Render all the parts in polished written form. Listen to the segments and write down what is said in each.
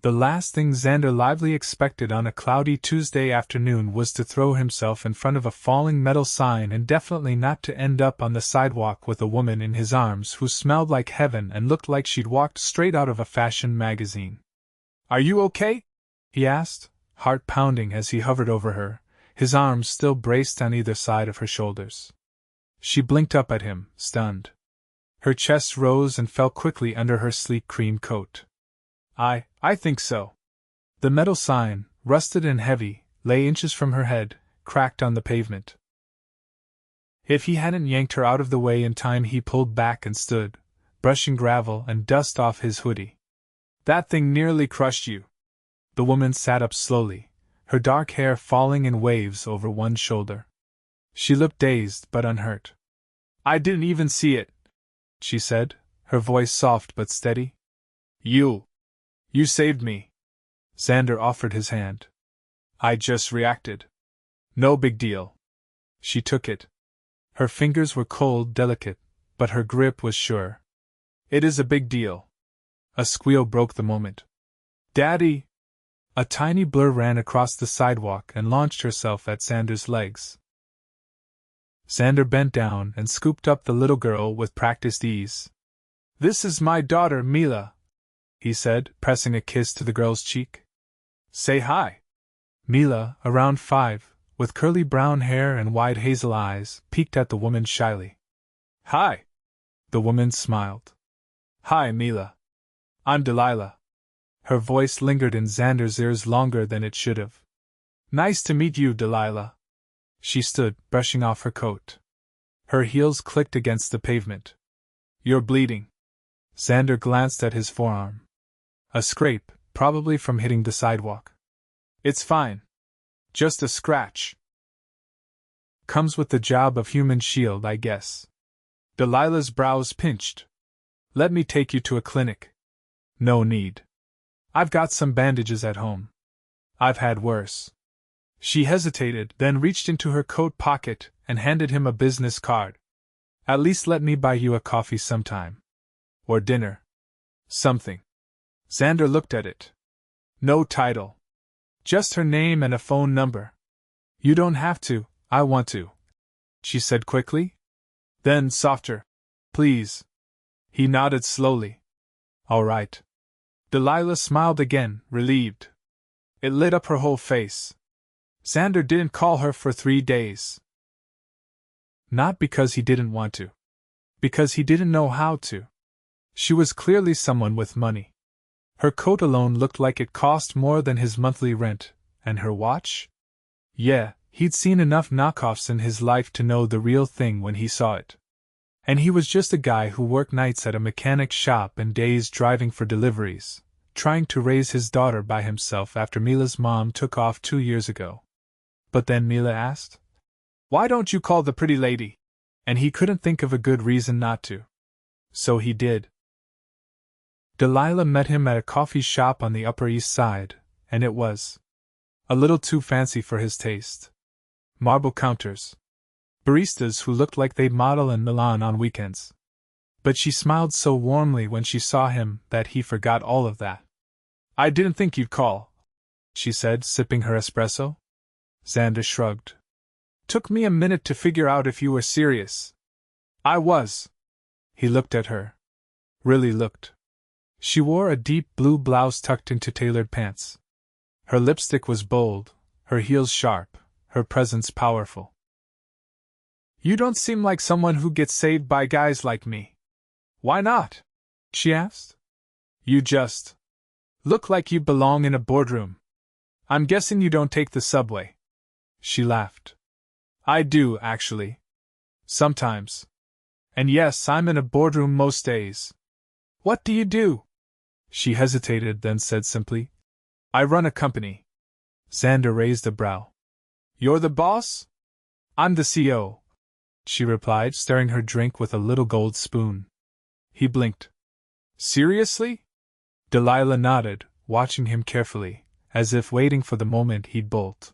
The last thing Xander Lively expected on a cloudy Tuesday afternoon was to throw himself in front of a falling metal sign and definitely not to end up on the sidewalk with a woman in his arms who smelled like heaven and looked like she'd walked straight out of a fashion magazine. "Are you okay?" he asked, heart pounding as he hovered over her, his arms still braced on either side of her shoulders. She blinked up at him, stunned. Her chest rose and fell quickly under her sleek cream coat. I think so." The metal sign, rusted and heavy, lay inches from her head, cracked on the pavement. If he hadn't yanked her out of the way in time, he pulled back and stood, brushing gravel and dust off his hoodie. "That thing nearly crushed you." The woman sat up slowly, her dark hair falling in waves over one shoulder. She looked dazed but unhurt. "I didn't even see it," she said, her voice soft but steady. You saved me." Xander offered his hand. "I just reacted. No big deal." She took it. Her fingers were cold, delicate, but her grip was sure. "It is a big deal." A squeal broke the moment. "Daddy!" A tiny blur ran across the sidewalk and launched herself at Xander's legs. Xander bent down and scooped up the little girl with practiced ease. "This is my daughter, Mila," he said, pressing a kiss to the girl's cheek. "Say hi." Mila, around 5, with curly brown hair and wide hazel eyes, peeked at the woman shyly. "Hi." The woman smiled. "Hi, Mila. I'm Delilah." Her voice lingered in Xander's ears longer than it should have. "Nice to meet you, Delilah." She stood, brushing off her coat. Her heels clicked against the pavement. "You're bleeding." Xander glanced at his forearm. A scrape, probably from hitting the sidewalk. "It's fine. Just a scratch. Comes with the job of human shield, I guess." Delilah's brows pinched. "Let me take you to a clinic." "No need. I've got some bandages at home. I've had worse." She hesitated, then reached into her coat pocket and handed him a business card. "At least let me buy you a coffee sometime. Or dinner. Something." Xander looked at it. No title. Just her name and a phone number. "You don't have to, I want to," she said quickly. Then softer. "Please." He nodded slowly. "All right." Delilah smiled again, relieved. It lit up her whole face. Xander didn't call her for 3 days. Not because he didn't want to. Because he didn't know how to. She was clearly someone with money. Her coat alone looked like it cost more than his monthly rent, and her watch? Yeah, he'd seen enough knockoffs in his life to know the real thing when he saw it. And he was just a guy who worked nights at a mechanic's shop and days driving for deliveries, trying to raise his daughter by himself after Mila's mom took off 2 years ago. But then Mila asked, "Why don't you call the pretty lady?" And he couldn't think of a good reason not to. So he did. Delilah met him at a coffee shop on the Upper East Side, and it was a little too fancy for his taste. Marble counters. Baristas who looked like they'd model in Milan on weekends. But she smiled so warmly when she saw him that he forgot all of that. "I didn't think you'd call," she said, sipping her espresso. Xander shrugged. "Took me a minute to figure out if you were serious." "I was." He looked at her. Really looked. She wore a deep blue blouse tucked into tailored pants. Her lipstick was bold, her heels sharp, her presence powerful. "You don't seem like someone who gets saved by guys like me." "Why not?" she asked. "You just look like you belong in a boardroom. I'm guessing you don't take the subway." She laughed. "I do, actually. Sometimes. And yes, I'm in a boardroom most days." "What do you do?" She hesitated, then said simply, "I run a company." Xander raised a brow. "You're the boss?" "I'm the CEO," she replied, stirring her drink with a little gold spoon. He blinked. "Seriously?" Delilah nodded, watching him carefully, as if waiting for the moment he'd bolt.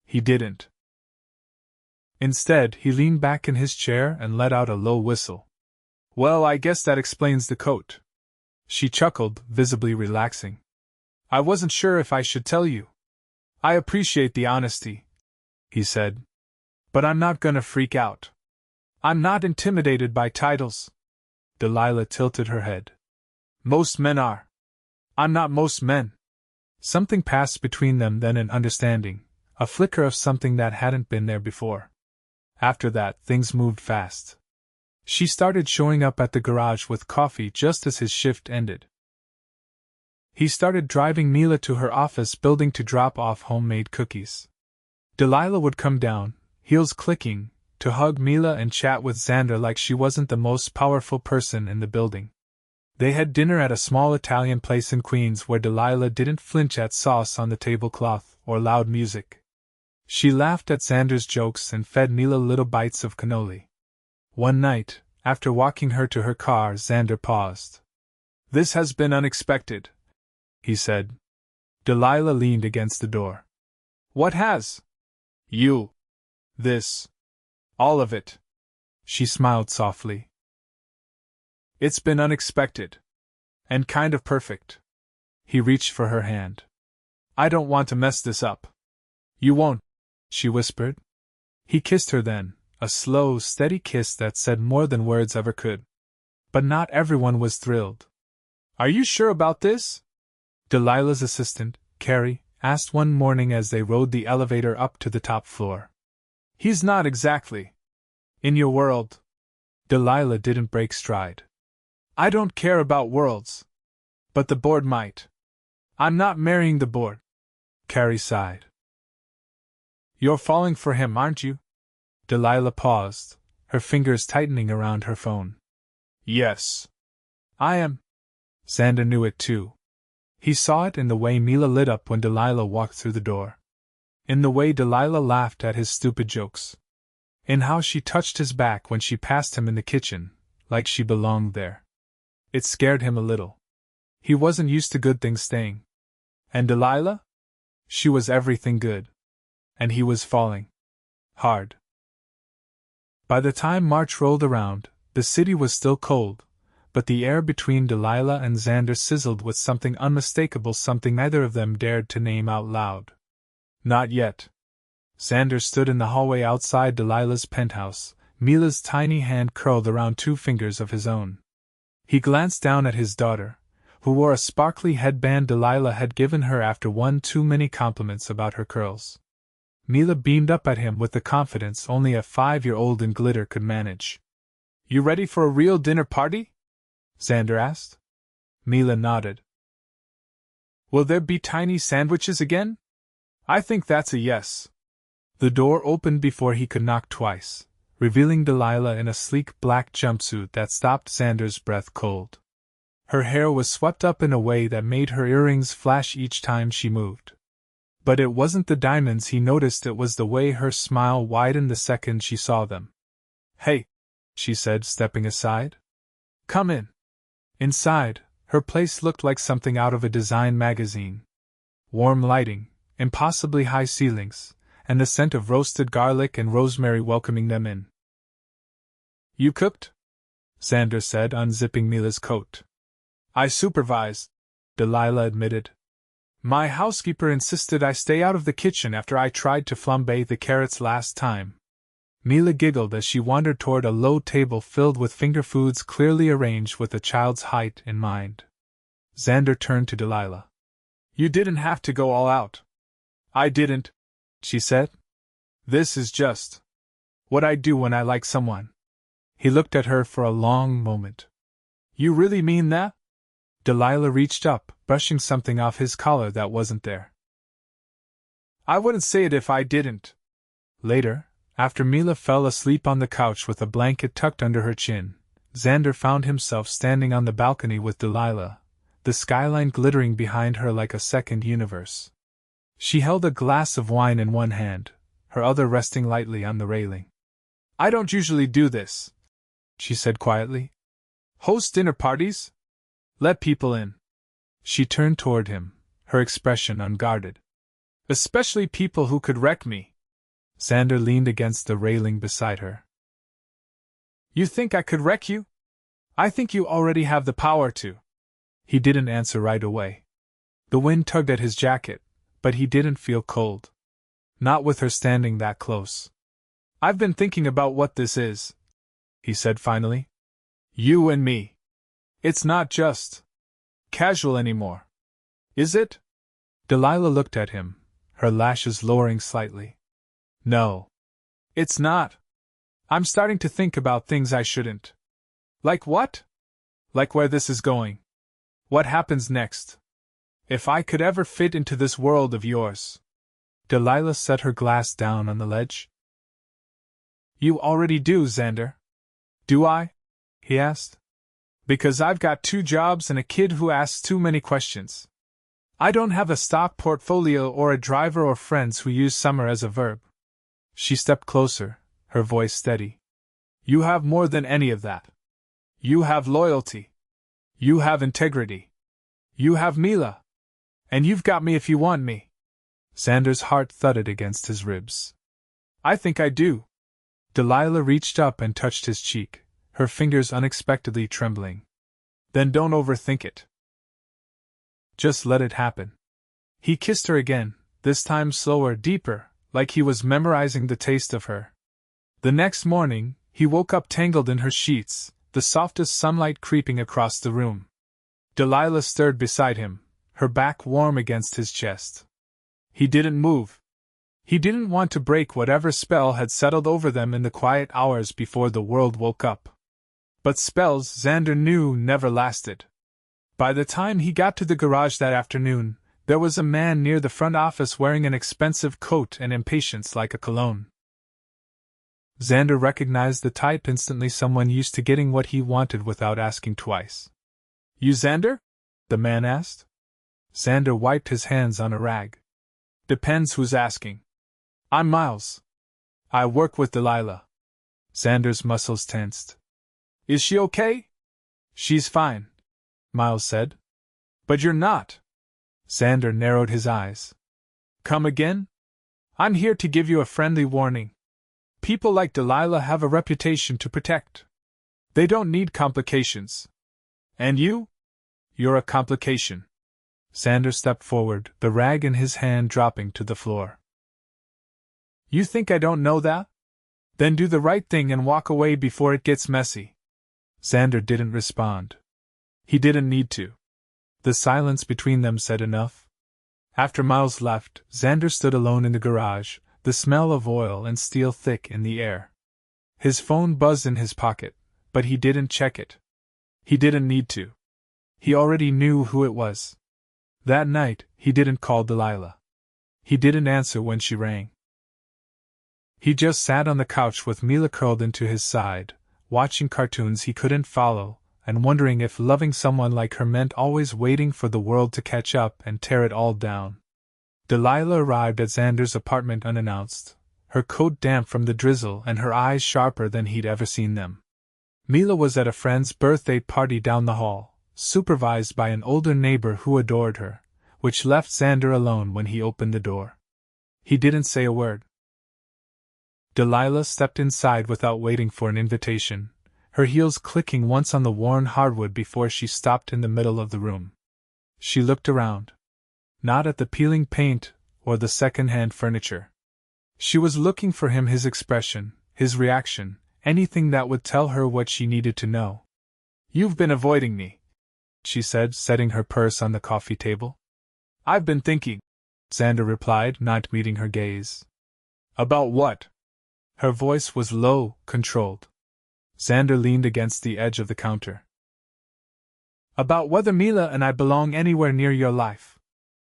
He didn't. Instead, he leaned back in his chair and let out a low whistle. "Well, I guess that explains the coat." She chuckled, visibly relaxing. I wasn't sure if I should tell you. I appreciate the honesty, he said. But I'm not gonna freak out. I'm not intimidated by titles. Delilah tilted her head. Most men are. I'm not most men. Something passed between them then, an understanding, a flicker of something that hadn't been there before. After that, things moved fast. She started showing up at the garage with coffee just as his shift ended. He started driving Mila to her office building to drop off homemade cookies. Delilah would come down, heels clicking, to hug Mila and chat with Xander like she wasn't the most powerful person in the building. They had dinner at a small Italian place in Queens where Delilah didn't flinch at sauce on the tablecloth or loud music. She laughed at Xander's jokes and fed Mila little bites of cannoli. One night, after walking her to her car, Xander paused. This has been unexpected, he said. Delilah leaned against the door. What has? You. This. All of it. She smiled softly. It's been unexpected. And kind of perfect. He reached for her hand. I don't want to mess this up. You won't, she whispered. He kissed her then, a slow, steady kiss that said more than words ever could. But not everyone was thrilled. Are you sure about this? Delilah's assistant, Carrie, asked one morning as they rode the elevator up to the top floor. He's not exactly. In your world. Delilah didn't break stride. I don't care about worlds. But the board might. I'm not marrying the board. Carrie sighed. You're falling for him, aren't you? Delilah paused, her fingers tightening around her phone. Yes. I am. Xander knew it too. He saw it in the way Mila lit up when Delilah walked through the door. In the way Delilah laughed at his stupid jokes. In how she touched his back when she passed him in the kitchen, like she belonged there. It scared him a little. He wasn't used to good things staying. And Delilah? She was everything good. And he was falling. Hard. By the time March rolled around, the city was still cold, but the air between Delilah and Xander sizzled with something unmistakable, something neither of them dared to name out loud. Not yet. Xander stood in the hallway outside Delilah's penthouse, Mila's tiny hand curled around two fingers of his own. He glanced down at his daughter, who wore a sparkly headband Delilah had given her after one too many compliments about her curls. Mila beamed up at him with the confidence only a 5-year-old in glitter could manage. You ready for a real dinner party? Xander asked. Mila nodded. Will there be tiny sandwiches again? I think that's a yes. The door opened before he could knock twice, revealing Delilah in a sleek black jumpsuit that stopped Xander's breath cold. Her hair was swept up in a way that made her earrings flash each time she moved. But it wasn't the diamonds he noticed, it was the way her smile widened the second she saw them. Hey, she said, stepping aside. Come in. Inside, her place looked like something out of a design magazine. Warm lighting, impossibly high ceilings, and the scent of roasted garlic and rosemary welcoming them in. You cooked? Xander said, unzipping Mila's coat. I supervised, Delilah admitted. My housekeeper insisted I stay out of the kitchen after I tried to flambe the carrots last time. Mila giggled as she wandered toward a low table filled with finger foods clearly arranged with a child's height in mind. Xander turned to Delilah. You didn't have to go all out. I didn't, she said. This is just what I do when I like someone. He looked at her for a long moment. You really mean that? Delilah reached up, brushing something off his collar that wasn't there. I wouldn't say it if I didn't. Later, after Mila fell asleep on the couch with a blanket tucked under her chin, Xander found himself standing on the balcony with Delilah, the skyline glittering behind her like a second universe. She held a glass of wine in one hand, her other resting lightly on the railing. I don't usually do this, she said quietly. Host dinner parties? Let people in. She turned toward him, her expression unguarded. Especially people who could wreck me. Xander leaned against the railing beside her. You think I could wreck you? I think you already have the power to. He didn't answer right away. The wind tugged at his jacket, but he didn't feel cold. Not with her standing that close. "I've been thinking about what this is," he said finally. "You and me. It's not just casual anymore. Is it?" Delilah looked at him, her lashes lowering slightly. "No. It's not. I'm starting to think about things I shouldn't." "Like what?" "Like where this is going. What happens next. If I could ever fit into this world of yours." Delilah set her glass down on the ledge. "You already do, Xander." "Do I?" he asked. "Because I've got 2 jobs and a kid who asks too many questions. I don't have a stock portfolio or a driver or friends who use summer as a verb." She stepped closer, her voice steady. "You have more than any of that. You have loyalty. You have integrity. You have Mila. And you've got me if you want me." Xander's heart thudded against his ribs. "I think I do." Delilah reached up and touched his cheek, her fingers unexpectedly trembling. "Then don't overthink it. Just let it happen." He kissed her again, this time slower, deeper, like he was memorizing the taste of her. The next morning, he woke up tangled in her sheets, the softest sunlight creeping across the room. Delilah stirred beside him, her back warm against his chest. He didn't move. He didn't want to break whatever spell had settled over them in the quiet hours before the world woke up. But spells, Xander knew, never lasted. By the time he got to the garage that afternoon, there was a man near the front office wearing an expensive coat and impatience like a cologne. Xander recognized the type instantly, someone used to getting what he wanted without asking twice. "You Xander?" the man asked. Xander wiped his hands on a rag. "Depends who's asking. I'm Miles. I work with Delilah." Xander's muscles tensed. "Is she okay?" "She's fine," Miles said. "But you're not." Xander narrowed his eyes. "Come again?" "I'm here to give you a friendly warning. People like Delilah have a reputation to protect. They don't need complications. And you? You're a complication." Xander stepped forward, the rag in his hand dropping to the floor. "You think I don't know that? Then do the right thing and walk away before it gets messy." Xander didn't respond. He didn't need to. The silence between them said enough. After Miles left, Xander stood alone in the garage, the smell of oil and steel thick in the air. His phone buzzed in his pocket, but he didn't check it. He didn't need to. He already knew who it was. That night, he didn't call Delilah. He didn't answer when she rang. He just sat on the couch with Mila curled into his side, watching cartoons he couldn't follow, and wondering if loving someone like her meant always waiting for the world to catch up and tear it all down. Delilah arrived at Xander's apartment unannounced, her coat damp from the drizzle and her eyes sharper than he'd ever seen them. Mila was at a friend's birthday party down the hall, supervised by an older neighbor who adored her, which left Xander alone when he opened the door. He didn't say a word. Delilah stepped inside without waiting for an invitation, her heels clicking once on the worn hardwood before she stopped in the middle of the room. She looked around. Not at the peeling paint or the second-hand furniture. She was looking for him, his expression, his reaction, anything that would tell her what she needed to know. "You've been avoiding me," she said, setting her purse on the coffee table. "I've been thinking," Xander replied, not meeting her gaze. "About what?" Her voice was low, controlled. Xander leaned against the edge of the counter. "About whether Mila and I belong anywhere near your life."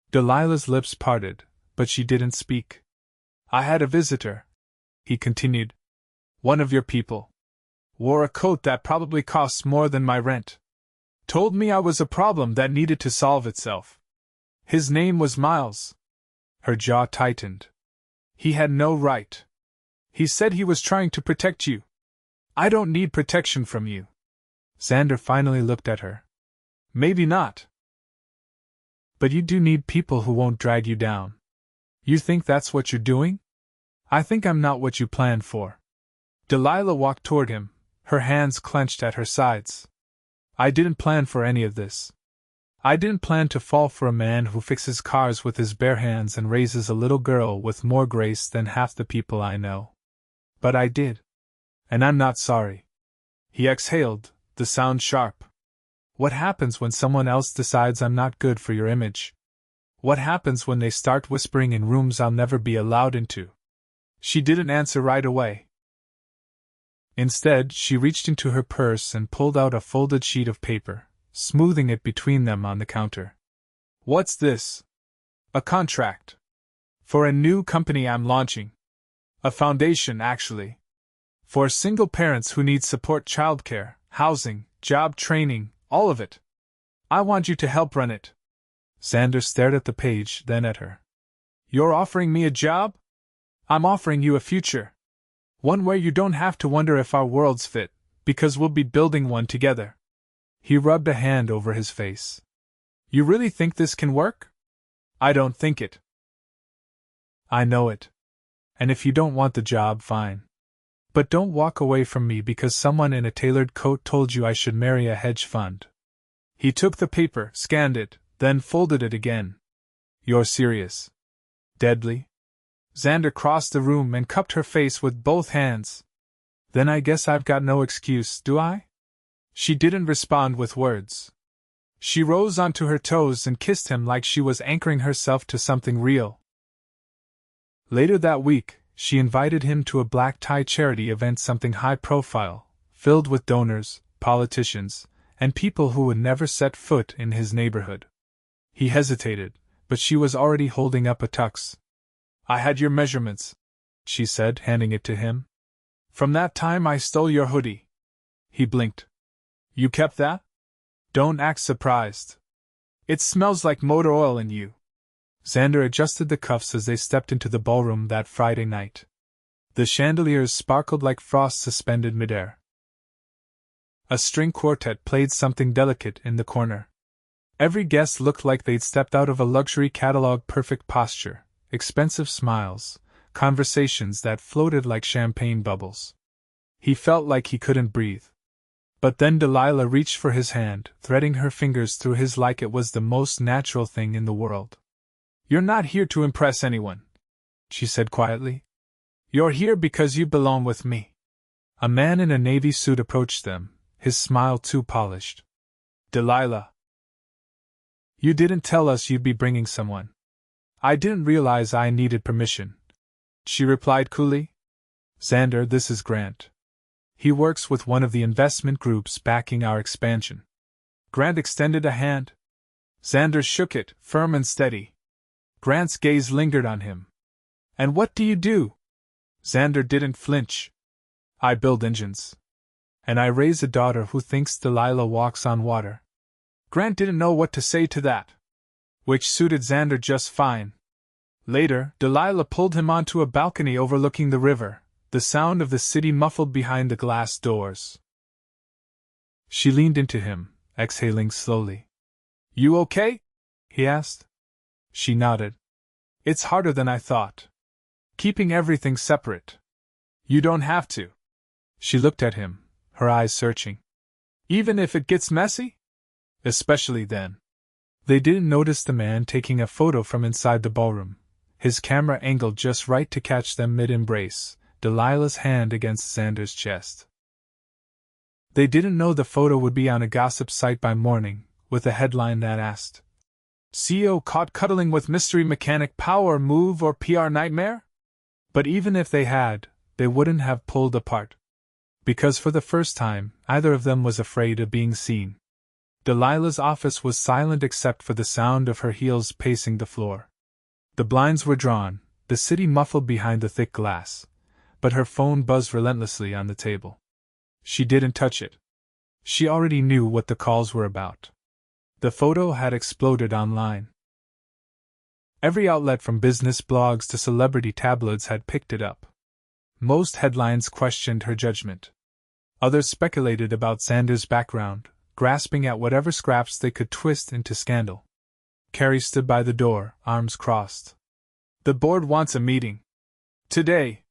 Delilah's lips parted, but she didn't speak. "I had a visitor," he continued. "One of your people. Wore a coat that probably costs more than my rent. Told me I was a problem that needed to solve itself. His name was Miles." Her jaw tightened. "He had no right. He said he was trying to protect you." "I don't need protection from you." Xander finally looked at her. "Maybe not. But you do need people who won't drag you down. You think that's what you're doing? I think I'm not what you planned for." Delilah walked toward him, her hands clenched at her sides. "I didn't plan for any of this. I didn't plan to fall for a man who fixes cars with his bare hands and raises a little girl with more grace than half the people I know. But I did. And I'm not sorry. He exhaled, the sound sharp. What happens when someone else decides I'm not good for your image? What happens when they start whispering in rooms I'll never be allowed into? She didn't answer right away. Instead, she reached into her purse and pulled out a folded sheet of paper, smoothing it between them on the counter. What's this? A contract. For a new company I'm launching. A foundation, actually. For single parents who need support, childcare, housing, job training, all of it. I want you to help run it. Xander stared at the page, then at her. You're offering me a job? I'm offering you a future. One where you don't have to wonder if our worlds fit, because we'll be building one together. He rubbed a hand over his face. You really think this can work? I don't think it. I know it. And if you don't want the job, fine. But don't walk away from me because someone in a tailored coat told you I should marry a hedge fund. He took the paper, scanned it, then folded it again. You're serious? Deadly? Xander crossed the room and cupped her face with both hands. Then I guess I've got no excuse, do I? She didn't respond with words. She rose onto her toes and kissed him like she was anchoring herself to something real. Later that week, she invited him to a black-tie charity event, something high-profile, filled with donors, politicians, and people who would never set foot in his neighborhood. He hesitated, but she was already holding up a tux. I had your measurements, she said, handing it to him. From that time I stole your hoodie. He blinked. You kept that? Don't act surprised. It smells like motor oil in you. Xander adjusted the cuffs as they stepped into the ballroom that Friday night. The chandeliers sparkled like frost suspended midair. A string quartet played something delicate in the corner. Every guest looked like they'd stepped out of a luxury catalog, perfect posture, expensive smiles, conversations that floated like champagne bubbles. He felt like he couldn't breathe. But then Delilah reached for his hand, threading her fingers through his like it was the most natural thing in the world. You're not here to impress anyone, she said quietly. You're here because you belong with me. A man in a navy suit approached them, his smile too polished. Delilah. You didn't tell us you'd be bringing someone. I didn't realize I needed permission, she replied coolly. Xander, this is Grant. He works with one of the investment groups backing our expansion. Grant extended a hand. Xander shook it, firm and steady. Grant's gaze lingered on him. And what do you do? Xander didn't flinch. I build engines. And I raise a daughter who thinks Delilah walks on water. Grant didn't know what to say to that, which suited Xander just fine. Later, Delilah pulled him onto a balcony overlooking the river, the sound of the city muffled behind the glass doors. She leaned into him, exhaling slowly. You okay? He asked. She nodded. It's harder than I thought. Keeping everything separate. You don't have to. She looked at him, her eyes searching. Even if it gets messy? Especially then. They didn't notice the man taking a photo from inside the ballroom, his camera angled just right to catch them mid-embrace, Delilah's hand against Xander's chest. They didn't know the photo would be on a gossip site by morning, with a headline that asked, CEO caught cuddling with mystery mechanic, power move or PR nightmare? But even if they had, they wouldn't have pulled apart. Because for the first time, either of them was afraid of being seen. Delilah's office was silent except for the sound of her heels pacing the floor. The blinds were drawn, the city muffled behind the thick glass, but her phone buzzed relentlessly on the table. She didn't touch it. She already knew what the calls were about. The photo had exploded online. Every outlet from business blogs to celebrity tabloids had picked it up. Most headlines questioned her judgment. Others speculated about Xander's background, grasping at whatever scraps they could twist into scandal. Carrie stood by the door, arms crossed. The board wants a meeting. Today.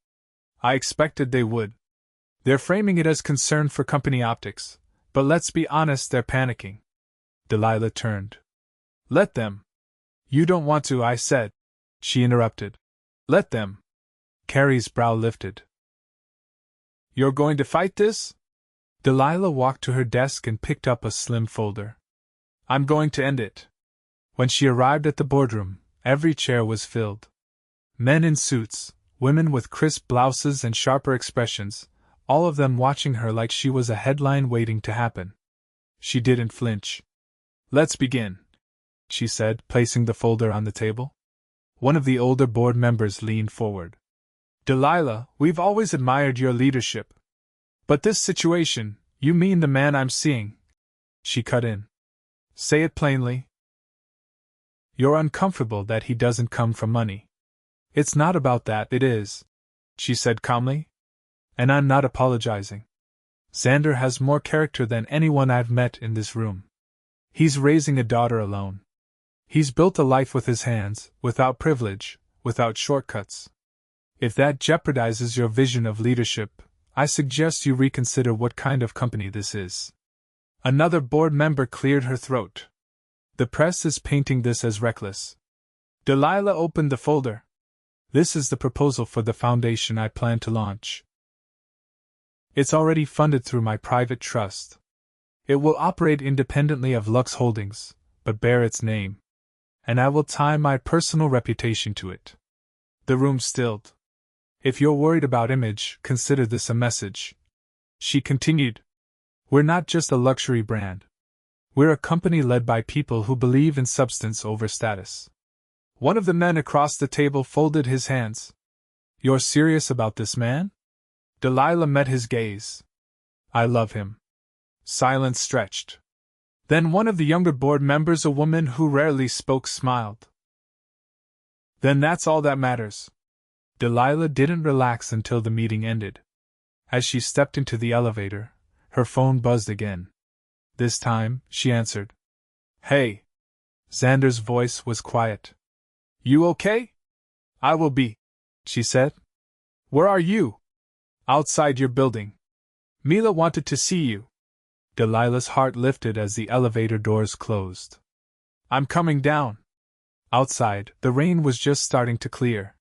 I expected they would. They're framing it as concern for company optics, but let's be honest, they're panicking. Delilah turned. Let them. You don't want to, I said. She interrupted. Let them. Carrie's brow lifted. You're going to fight this? Delilah walked to her desk and picked up a slim folder. I'm going to end it. When she arrived at the boardroom, every chair was filled. Men in suits, women with crisp blouses and sharper expressions, all of them watching her like she was a headline waiting to happen. She didn't flinch. Let's begin, she said, placing the folder on the table. One of the older board members leaned forward. Delilah, we've always admired your leadership. But this situation, you mean the man I'm seeing? She cut in. Say it plainly. You're uncomfortable that he doesn't come from money. It's not about that, it is, she said calmly. And I'm not apologizing. Xander has more character than anyone I've met in this room. He's raising a daughter alone. He's built a life with his hands, without privilege, without shortcuts. If that jeopardizes your vision of leadership, I suggest you reconsider what kind of company this is. Another board member cleared her throat. The press is painting this as reckless. Delilah opened the folder. This is the proposal for the foundation I plan to launch. It's already funded through my private trust. It will operate independently of Lux Holdings, but bear its name. And I will tie my personal reputation to it. The room stilled. If you're worried about image, consider this a message. She continued. We're not just a luxury brand. We're a company led by people who believe in substance over status. One of the men across the table folded his hands. You're serious about this man? Delilah met his gaze. I love him. Silence stretched. Then one of the younger board members, a woman who rarely spoke, smiled. Then that's all that matters. Delilah didn't relax until the meeting ended. As she stepped into the elevator, her phone buzzed again. This time, she answered. Hey. Xander's voice was quiet. You okay? I will be, she said. Where are you? Outside your building. Mila wanted to see you. Delilah's heart lifted as the elevator doors closed. I'm coming down. Outside, the rain was just starting to clear.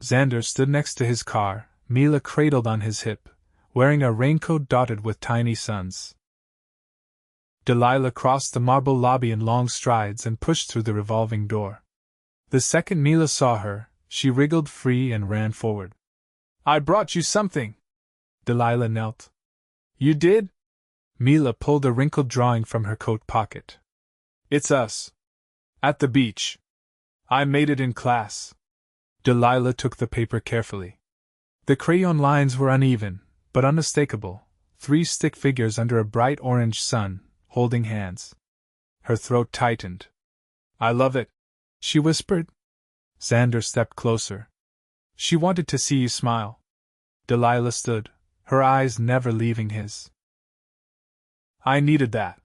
Xander stood next to his car, Mila cradled on his hip, wearing a raincoat dotted with tiny suns. Delilah crossed the marble lobby in long strides and pushed through the revolving door. The second Mila saw her, she wriggled free and ran forward. I brought you something. Delilah knelt. You did? Mila pulled a wrinkled drawing from her coat pocket. It's us. At the beach. I made it in class. Delilah took the paper carefully. The crayon lines were uneven, but unmistakable, 3 stick figures under a bright orange sun, holding hands. Her throat tightened. I love it, she whispered. Xander stepped closer. She wanted to see you smile. Delilah stood, her eyes never leaving his. I needed that.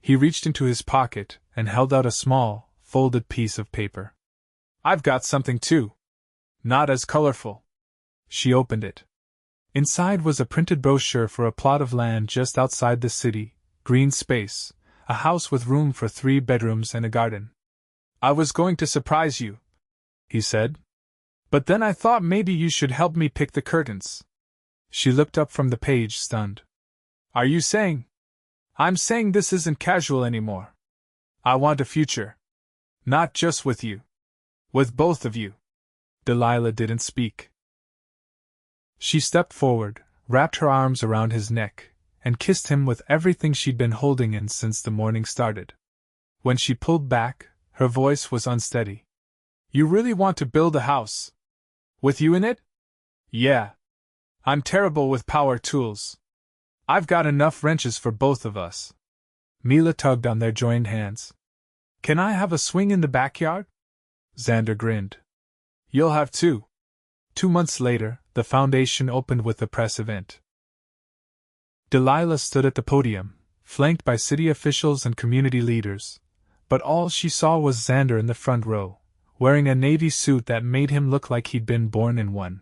He reached into his pocket and held out a small, folded piece of paper. I've got something too. Not as colorful. She opened it. Inside was a printed brochure for a plot of land just outside the city, green space, a house with room for 3 bedrooms and a garden. I was going to surprise you, he said. But then I thought maybe you should help me pick the curtains. She looked up from the page, stunned. Are you saying? I'm saying this isn't casual anymore. I want a future. Not just with you. With both of you. Delilah didn't speak. She stepped forward, wrapped her arms around his neck, and kissed him with everything she'd been holding in since the morning started. When she pulled back, her voice was unsteady. You really want to build a house? With you in it? Yeah. I'm terrible with power tools. I've got enough wrenches for both of us. Mila tugged on their joined hands. Can I have a swing in the backyard? Xander grinned. You'll have 2. 2 months later, the foundation opened with a press event. Delilah stood at the podium, flanked by city officials and community leaders, but all she saw was Xander in the front row, wearing a navy suit that made him look like he'd been born in one.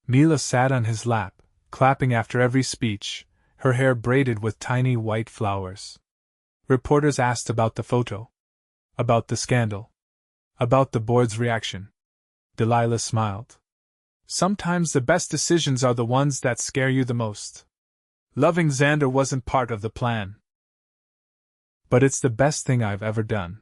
Mila sat on his lap, clapping after every speech, her hair braided with tiny white flowers. Reporters asked about the photo. About the scandal. About the board's reaction. Delilah smiled. Sometimes the best decisions are the ones that scare you the most. Loving Xander wasn't part of the plan. But it's the best thing I've ever done.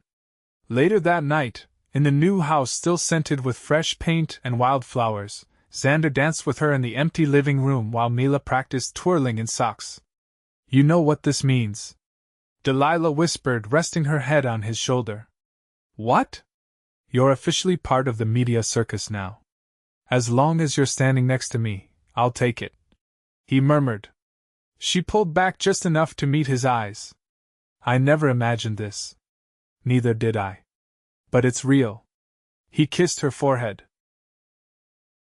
Later that night, in the new house still scented with fresh paint and wildflowers, Xander danced with her in the empty living room while Mila practiced twirling in socks. You know what this means? Delilah whispered, resting her head on his shoulder. What? You're officially part of the media circus now. As long as you're standing next to me, I'll take it. He murmured. She pulled back just enough to meet his eyes. I never imagined this. Neither did I. But it's real. He kissed her forehead.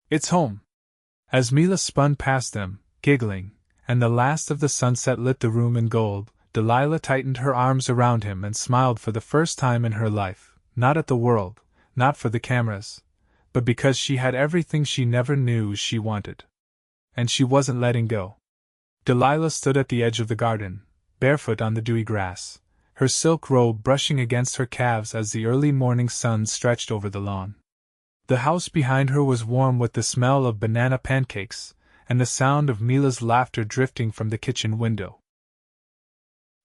It's home. As Mila spun past them, giggling, and the last of the sunset lit the room in gold, Delilah tightened her arms around him and smiled for the first time in her life, not at the world, not for the cameras, but because she had everything she never knew she wanted. And she wasn't letting go. Delilah stood at the edge of the garden, barefoot on the dewy grass, her silk robe brushing against her calves as the early morning sun stretched over the lawn. The house behind her was warm with the smell of banana pancakes, and the sound of Mila's laughter drifting from the kitchen window.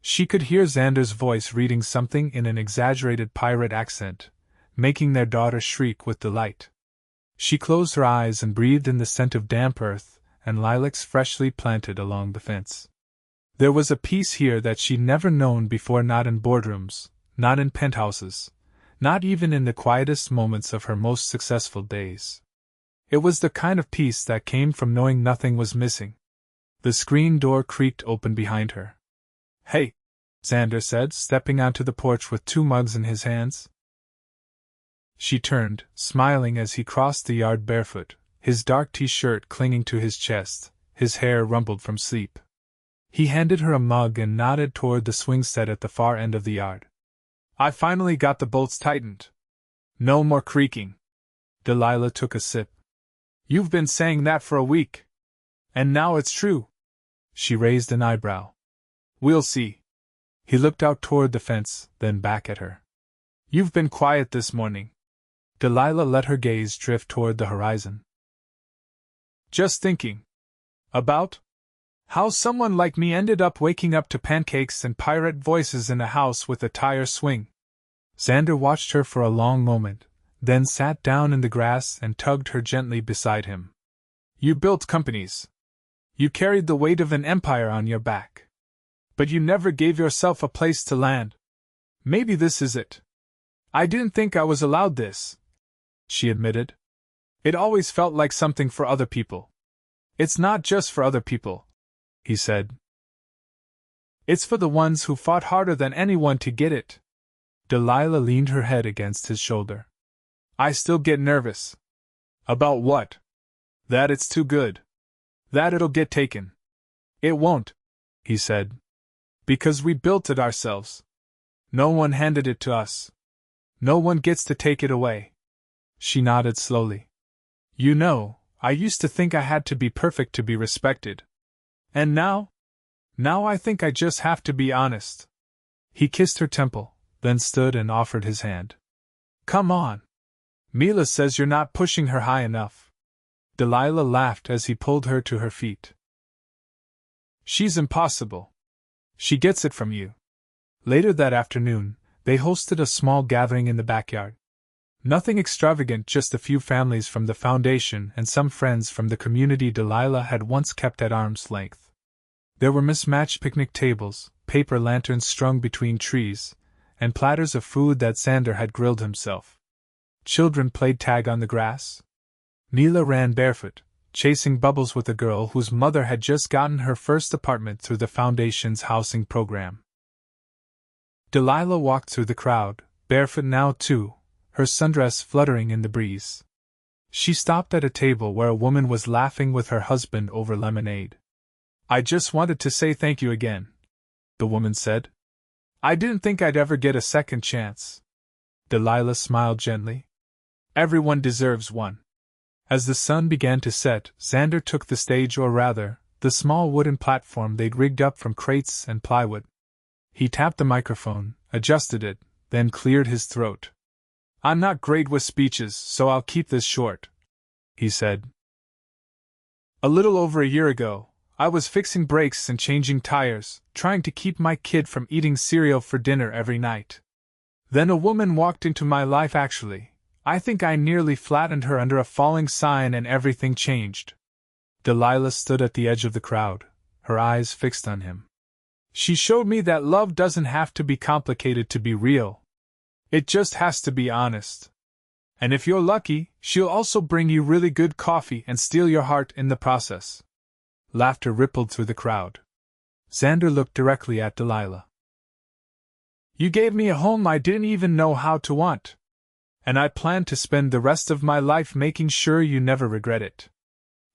She could hear Xander's voice reading something in an exaggerated pirate accent, making their daughter shriek with delight. She closed her eyes and breathed in the scent of damp earth and lilacs freshly planted along the fence. There was a peace here that she'd never known before, not in boardrooms, not in penthouses, not even in the quietest moments of her most successful days. It was the kind of peace that came from knowing nothing was missing. The screen door creaked open behind her. Hey, Xander said, stepping onto the porch with 2 mugs in his hands. She turned, smiling as he crossed the yard barefoot, his dark t-shirt clinging to his chest, his hair rumpled from sleep. He handed her a mug and nodded toward the swing set at the far end of the yard. I finally got the bolts tightened. No more creaking. Delilah took a sip. You've been saying that for a week. And now it's true. She raised an eyebrow. We'll see. He looked out toward the fence, then back at her. You've been quiet this morning. Delilah let her gaze drift toward the horizon. Just thinking. About? How someone like me ended up waking up to pancakes and pirate voices in a house with a tire swing. Xander watched her for a long moment, then sat down in the grass and tugged her gently beside him. You built companies. You carried the weight of an empire on your back. But you never gave yourself a place to land. Maybe this is it. I didn't think I was allowed this, she admitted. It always felt like something for other people. It's not just for other people, he said. It's for the ones who fought harder than anyone to get it. Delilah leaned her head against his shoulder. I still get nervous. About what? That it's too good. That it'll get taken. It won't, he said. Because we built it ourselves. No one handed it to us. No one gets to take it away. She nodded slowly. You know, I used to think I had to be perfect to be respected. And now? Now I think I just have to be honest. He kissed her temple, then stood and offered his hand. Come on. Mila says you're not pushing her high enough. Delilah laughed as he pulled her to her feet. She's impossible. She gets it from you. Later that afternoon, they hosted a small gathering in the backyard. Nothing extravagant, just a few families from the foundation and some friends from the community Delilah had once kept at arm's length. There were mismatched picnic tables, paper lanterns strung between trees, and platters of food that Xander had grilled himself. Children played tag on the grass. Mila ran barefoot, chasing bubbles with a girl whose mother had just gotten her first apartment through the Foundation's housing program. Delilah walked through the crowd, barefoot now too, her sundress fluttering in the breeze. She stopped at a table where a woman was laughing with her husband over lemonade. I just wanted to say thank you again, the woman said. I didn't think I'd ever get a second chance. Delilah smiled gently. Everyone deserves one. As the sun began to set, Xander took the stage, or rather, the small wooden platform they'd rigged up from crates and plywood. He tapped the microphone, adjusted it, then cleared his throat. I'm not great with speeches, so I'll keep this short, he said. A little over a year ago, I was fixing brakes and changing tires, trying to keep my kid from eating cereal for dinner every night. Then a woman walked into my life. Actually, I think I nearly flattened her under a falling sign and everything changed. Delilah stood at the edge of the crowd, her eyes fixed on him. She showed me that love doesn't have to be complicated to be real. It just has to be honest. And if you're lucky, she'll also bring you really good coffee and steal your heart in the process. Laughter rippled through the crowd. Xander looked directly at Delilah. You gave me a home I didn't even know how to want. And I plan to spend the rest of my life making sure you never regret it.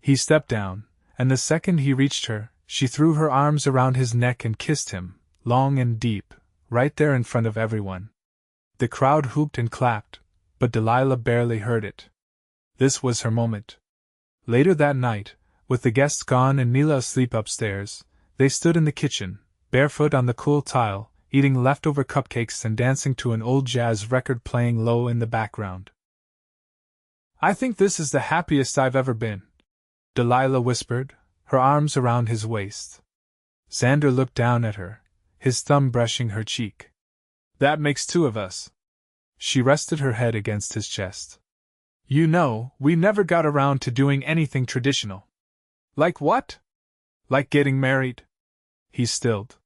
He stepped down, and the second he reached her, she threw her arms around his neck and kissed him, long and deep, right there in front of everyone. The crowd whooped and clapped, but Delilah barely heard it. This was her moment. Later that night, with the guests gone and Mila asleep upstairs, they stood in the kitchen, barefoot on the cool tile, eating leftover cupcakes and dancing to an old jazz record playing low in the background. I think this is the happiest I've ever been, Delilah whispered, her arms around his waist. Xander looked down at her, his thumb brushing her cheek. That makes two of us. She rested her head against his chest. You know, we never got around to doing anything traditional. Like what? Like getting married? He stilled.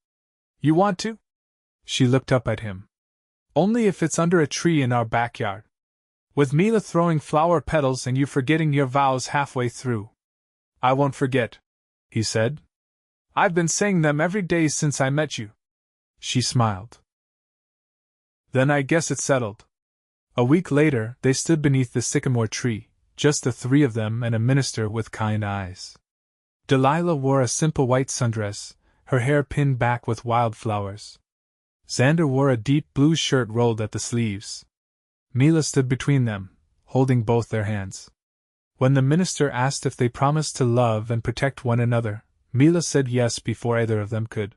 You want to? She looked up at him. Only if it's under a tree in our backyard. With Mila throwing flower petals and you forgetting your vows halfway through. I won't forget, he said. I've been saying them every day since I met you. She smiled. Then I guess it's settled. A week later, they stood beneath the sycamore tree, just the three of them and a minister with kind eyes. Delilah wore a simple white sundress, her hair pinned back with wildflowers. Xander wore a deep blue shirt rolled at the sleeves. Mila stood between them, holding both their hands. When the minister asked if they promised to love and protect one another, Mila said yes before either of them could.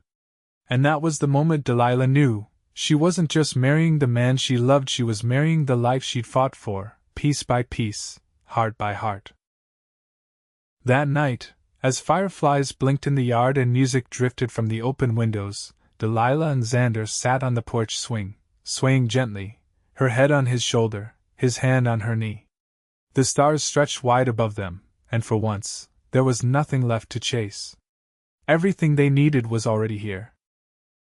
And that was the moment Delilah knew. She wasn't just marrying the man she loved, she was marrying the life she'd fought for, piece by piece, heart by heart. That night, as fireflies blinked in the yard and music drifted from the open windows, Delilah and Xander sat on the porch swaying gently, her head on his shoulder, his hand on her knee. The stars stretched wide above them, and for once, there was nothing left to chase. Everything they needed was already here.